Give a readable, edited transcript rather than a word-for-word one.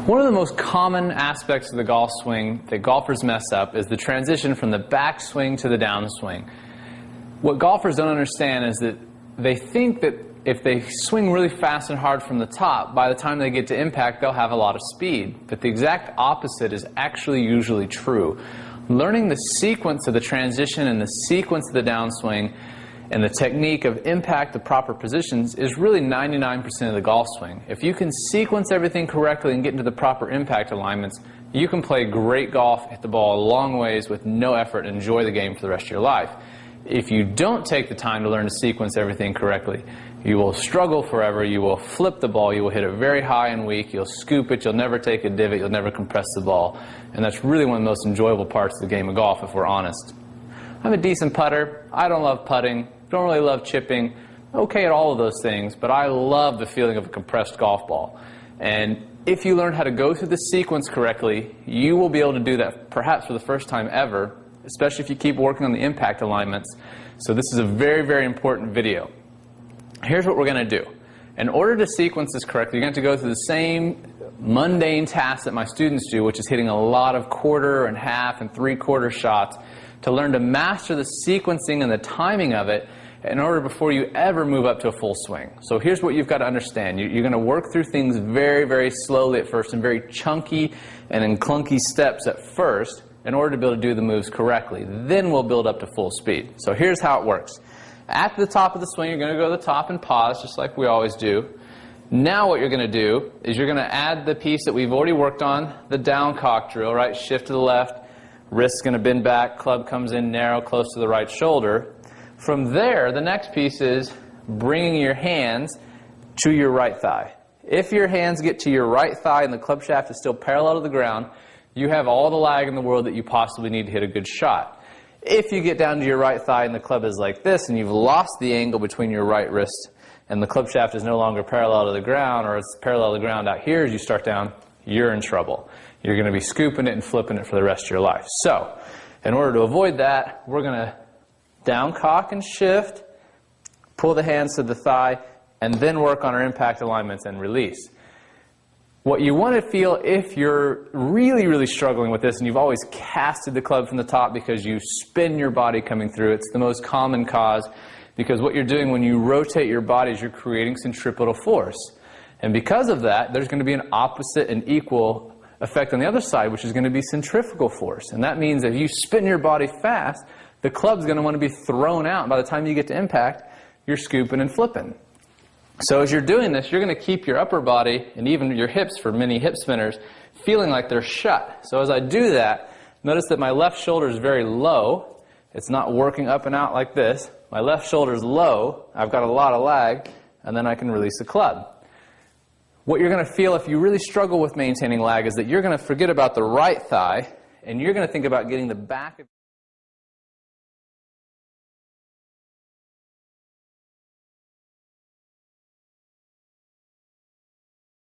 One of the most common aspects of the golf swing that golfers mess up is the transition from the backswing to the downswing. What golfers don't understand is that they think that if they swing really fast and hard from the top, by the time they get to impact, they'll have a lot of speed. But the exact opposite is actually usually true. Learning the sequence of the transition and the sequence of the downswing and the technique of impact, the proper positions, is really 99% of the golf swing. If you can sequence everything correctly and get into the proper impact alignments, you can play great golf, hit the ball a long ways with no effort, and enjoy the game for the rest of your life. If you don't take the time to learn to sequence everything correctly, you will struggle forever, you will flip the ball, you will hit it very high and weak, you'll scoop it, you'll never take a divot, you'll never compress the ball. And that's really one of the most enjoyable parts of the game of golf, if we're honest. I'm a decent putter. I don't love putting, don't really love chipping, okay at all of those things, but I love the feeling of a compressed golf ball. And if you learn how to go through the sequence correctly, you will be able to do that perhaps for the first time ever, especially if you keep working on the impact alignments. So this is a very, very important video. Here's what we're going to do. In order to sequence this correctly, you're going to have to go through the same mundane tasks that my students do, which is hitting a lot of quarter and half and three-quarter shots, to learn to master the sequencing and the timing of it in order before you ever move up to a full swing. So here's what you've got to understand. You're going to work through things very, very slowly at first and very chunky and in clunky steps at first in order to be able to do the moves correctly. Then we'll build up to full speed. So here's how it works. At the top of the swing, you're going to go to the top and pause, just like we always do. Now what you're going to do is you're going to add the piece that we've already worked on, the down cock drill, right? Shift to the left, wrist's going to bend back, club comes in narrow, close to the right shoulder. From there, the next piece is bringing your hands to your right thigh. If your hands get to your right thigh and the club shaft is still parallel to the ground, you have all the lag in the world that you possibly need to hit a good shot. If you get down to your right thigh and the club is like this and you've lost the angle between your right wrist and the club shaft is no longer parallel to the ground, or it's parallel to the ground out here as you start down, you're in trouble. You're going to be scooping it and flipping it for the rest of your life. So, in order to avoid that, we're going to down cock and shift, pull the hands to the thigh, and then work on our impact alignments and release. What you want to feel if you're really, really struggling with this and you've always casted the club from the top because you spin your body coming through, it's the most common cause, because what you're doing when you rotate your body is you're creating centripetal force. And because of that, there's going to be an opposite and equal effect on the other side, which is going to be centrifugal force. And that means if you spin your body fast, the club's going to want to be thrown out. By the time you get to impact, you're scooping and flipping. So as you're doing this, you're going to keep your upper body and even your hips, for many hip spinners, feeling like they're shut. So as I do that, notice that my left shoulder is very low. It's not working up and out like this. My left shoulder is low. I've got a lot of lag, and then I can release the club. What you're going to feel if you really struggle with maintaining lag is that you're going to forget about the right thigh, and you're going to think about getting the back of